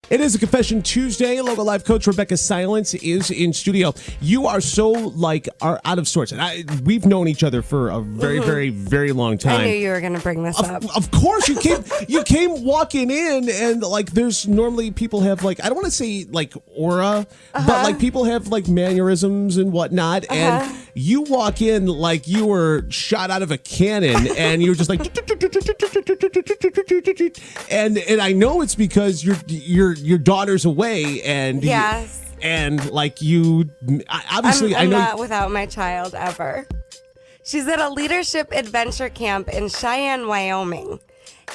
It is a Confession Tuesday. Local life coach Rebecca Silence is in studio. You are so are out of sorts. And we've known each other for a very, very, very long time. I knew you were going to bring this up. Of course, you came walking in, and there's normally people have I don't want to say aura, but people have mannerisms and whatnot. And you walk in like you were shot out of a cannon, and you're just and I know it's because your daughter's away, and yes, obviously I'm I know not without my child ever. She's at a leadership adventure camp in Cheyenne, Wyoming.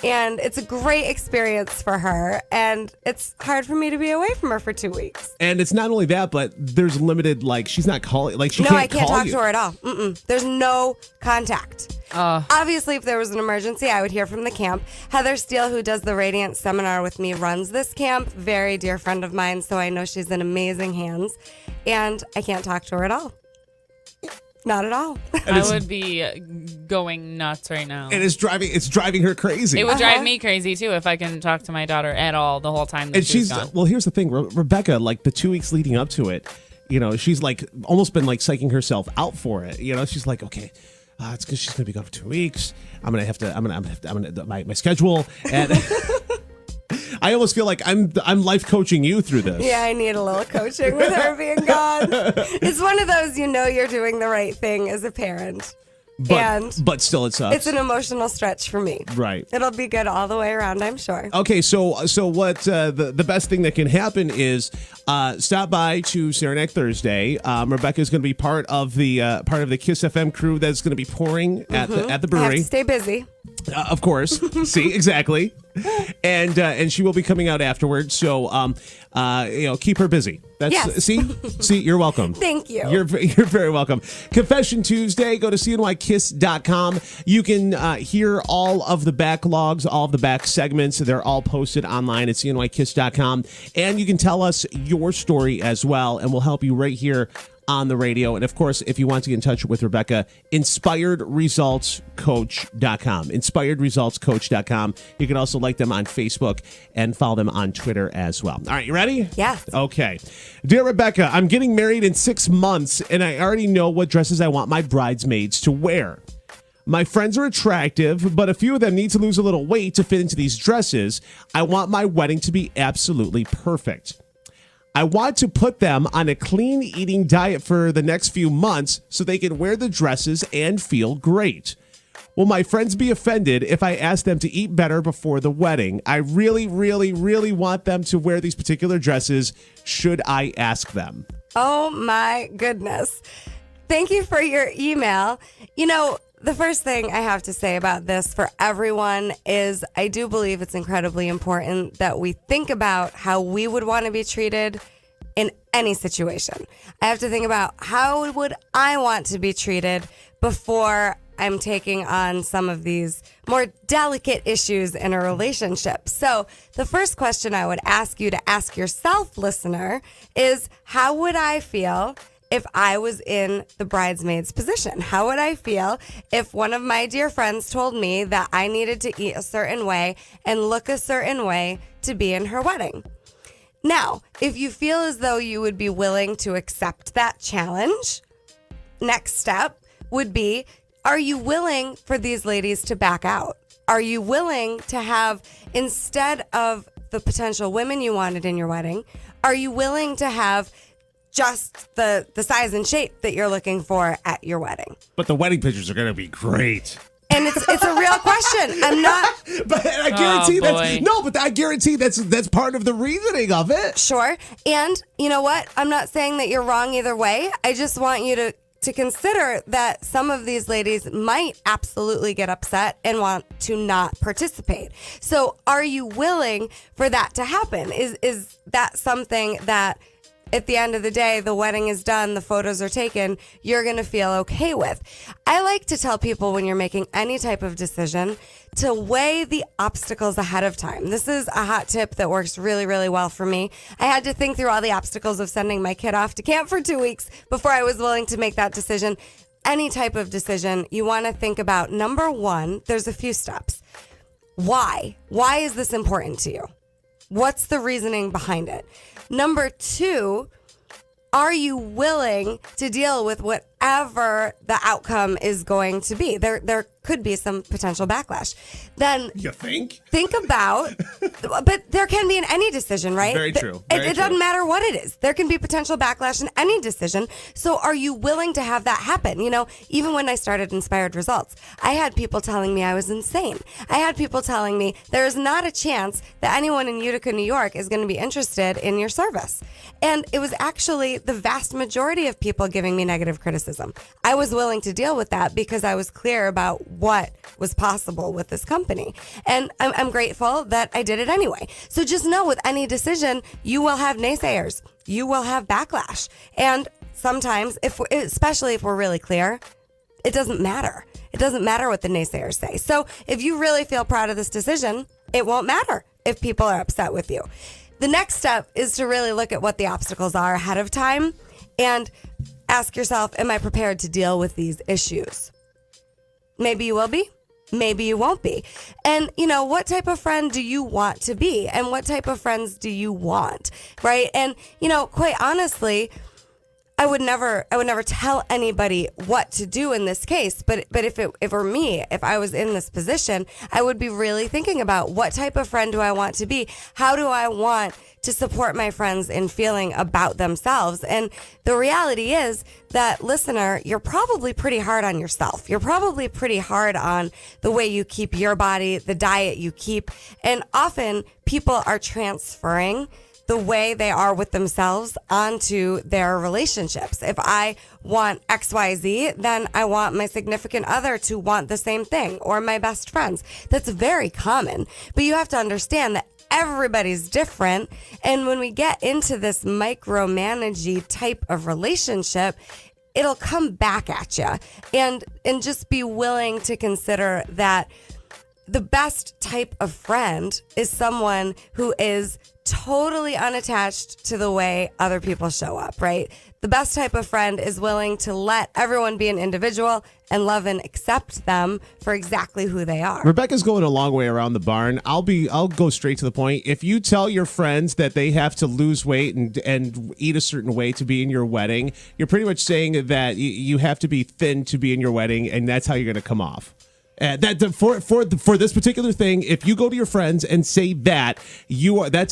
And it's a great experience for her. And it's hard for me to be away from her for 2 weeks. And it's not only that, but there's limited, she's not calling, she No, can't I can't call talk you. to her at all. There's no contact. Obviously, if there was an emergency, I would hear from the camp. Heather Steele, who does the Radiant Seminar with me, runs this camp. Very dear friend of mine, so I know she's in amazing hands. And I can't talk to her at all. Not at all. I would be going nuts right now. And it's driving her crazy. It would drive me crazy too if I can talk to my daughter at all the whole time that And she's gone. well, here's the thing, Rebecca, the 2 weeks leading up to it, she's almost been psyching herself out for it. She's like, okay, it's because she's gonna be gone for 2 weeks. I'm gonna my schedule, and I almost feel like I'm life coaching you through this. Yeah, I need a little coaching with her being gone. It's one of those, you're doing the right thing as a parent. But still, it sucks. It's an emotional stretch for me. Right. It'll be good all the way around, I'm sure. Okay, so what the best thing that can happen is stop by to Saranac Thursday. Rebecca's going to be part of the Kiss FM crew that's going to be pouring at the brewery. I have to stay busy. Of course. See, exactly. And she will be coming out afterwards. So keep her busy. That's yes. See, you're welcome. Thank you. You're very welcome. Confession Tuesday. Go to cnykiss.com. You can hear all of the backlogs, all of the back segments. They're all posted online at cnykiss.com. And you can tell us your story as well, and we'll help you right here on the radio. And of course, if you want to get in touch with Rebecca, inspiredresultscoach.com. Inspiredresultscoach.com. You can also like them on Facebook and follow them on Twitter as well. All right, you ready? Yes. Okay. Dear Rebecca, I'm getting married in 6 months, and I already know what dresses I want my bridesmaids to wear. My friends are attractive, but a few of them need to lose a little weight to fit into these dresses. I want my wedding to be absolutely perfect. I want to put them on a clean eating diet for the next few months so they can wear the dresses and feel great. Will my friends be offended if I ask them to eat better before the wedding? I really, really, really want them to wear these particular dresses. Should I ask them? Oh my goodness. Thank you for your email. The first thing I have to say about this for everyone is I do believe it's incredibly important that we think about how we would want to be treated in any situation. I have to think about how would I want to be treated before I'm taking on some of these more delicate issues in a relationship. So the first question I would ask you to ask yourself, listener, is how would I feel if I was in the bridesmaid's position? How would I feel if one of my dear friends told me that I needed to eat a certain way and look a certain way to be in her wedding? Now, if you feel as though you would be willing to accept that challenge, next step would be, are you willing for these ladies to back out? Are you willing to have, instead of the potential women you wanted in your wedding, are you willing to have just the size and shape that you're looking for at your wedding? But the wedding pictures are going to be great. And it's a real question. I'm not But I guarantee I guarantee that's part of the reasoning of it. sure. And you know what? I'm not saying that you're wrong either way. I just want you to consider that some of these ladies might absolutely get upset and want to not participate. So are you willing for that to happen? Is that something that at the end of the day, the wedding is done, the photos are taken, you're going to feel okay with? I like to tell people when you're making any type of decision to weigh the obstacles ahead of time. This is a hot tip that works really, really well for me. I had to think through all the obstacles of sending my kid off to camp for 2 weeks before I was willing to make that decision. Any type of decision, you want to think about, number one, there's a few steps. Why? Why is this important to you? What's the reasoning behind it? Number two, are you willing to deal with whatever the outcome is going to be? There could be some potential backlash. Then You think? think about, but there can be in any decision, right? Very true. It Very true. doesn't matter what it is. There can be potential backlash in any decision. So are you willing to have that happen? You know, even when I started Inspired Results, I had people telling me I was insane. I had people telling me there is not a chance that anyone in Utica, New York is going to be interested in your service. And it was actually the vast majority of people giving me negative criticism. I was willing to deal with that because I was clear about what was possible with this company. And I'm grateful that I did it anyway. So just know with any decision, you will have naysayers. You will have backlash. And sometimes, especially if we're really clear, it doesn't matter. It doesn't matter what the naysayers say. So if you really feel proud of this decision, it won't matter if people are upset with you. The next step is to really look at what the obstacles are ahead of time and ask yourself, am I prepared to deal with these issues? Maybe you will be. Maybe you won't be. And, you know, what type of friend do you want to be? And what type of friends do you want? Right? And, you know, quite honestly, I would never tell anybody what to do in this case. But if it were me, if I was in this position, I would be really thinking about what type of friend do I want to be? How do I want to support my friends in feeling about themselves? And the reality is that, listener, you're probably pretty hard on yourself. You're probably pretty hard on the way you keep your body, the diet you keep. And often people are transferring the way they are with themselves onto their relationships. If I want XYZ, then I want my significant other to want the same thing, or my best friends. That's very common. But you have to understand that everybody's different. And when we get into this micromanagey type of relationship, it'll come back at you. And just be willing to consider that the best type of friend is someone who is totally unattached to the way other people show up, right? The best type of friend is willing to let everyone be an individual and love and accept them for exactly who they are. Rebecca's going a long way around the barn. I'll go straight to the point. If you tell your friends that they have to lose weight and eat a certain way to be in your wedding, you're pretty much saying that you have to be thin to be in your wedding, and that's how you're going to come off. For this particular thing, if you go to your friends and say that's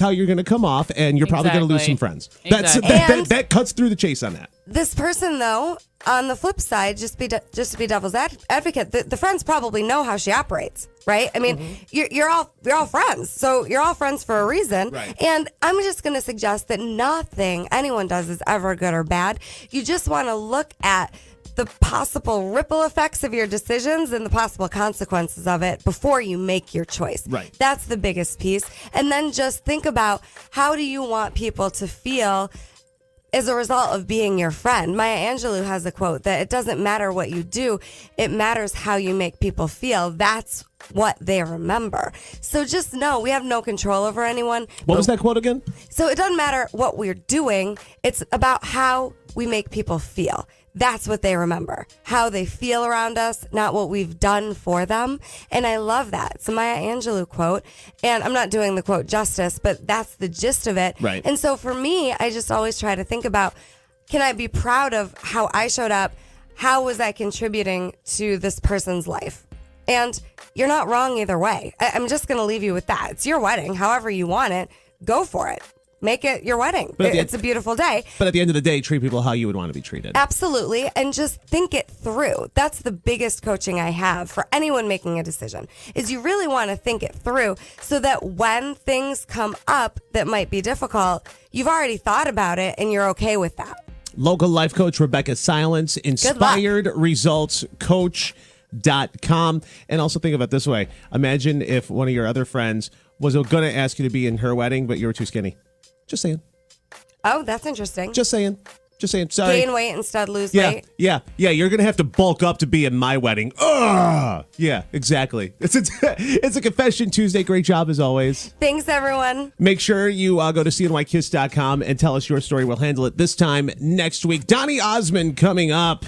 how you're going to come off, and you're probably going to lose some friends. Exactly. That cuts through the chase on that. This person, though, on the flip side, just to be devil's advocate, the friends probably know how she operates, right? I mean, you're all friends, so you're all friends for a reason. Right. And I'm just going to suggest that nothing anyone does is ever good or bad. You just want to look at the possible ripple effects of your decisions and the possible consequences of it before you make your choice. Right. That's the biggest piece. And then just think about, how do you want people to feel as a result of being your friend? Maya Angelou has a quote that it doesn't matter what you do, it matters how you make people feel. That's what they remember. So just know we have no control over anyone. What was that quote again? So it doesn't matter what we're doing. It's about how we make people feel. That's what they remember, how they feel around us, not what we've done for them. And I love that. It's a Maya Angelou quote. And I'm not doing the quote justice, but that's the gist of it. Right. And so for me, I just always try to think about, can I be proud of how I showed up? How was I contributing to this person's life? And you're not wrong either way. I'm just going to leave you with that. It's your wedding. However you want it, go for it. Make it your wedding. It's a beautiful day. But at the end of the day, treat people how you would want to be treated. Absolutely. And just think it through. That's the biggest coaching I have for anyone making a decision, is you really want to think it through so that when things come up that might be difficult, you've already thought about it and you're okay with that. Local life coach Rebecca Silence, Inspired Results Coach.com. And also think about it this way. Imagine if one of your other friends was going to ask you to be in her wedding, but you were too skinny. Just saying. Oh, that's interesting. Just saying. Sorry. Gain weight instead lose Yeah, weight. yeah. You're gonna have to bulk up to be in my wedding. Ugh. Yeah, exactly. It's a Confession Tuesday. Great job as always. Thanks, everyone. Make sure you go to cnykiss.com and tell us your story. We'll handle it this time next week. Donny Osmond coming up.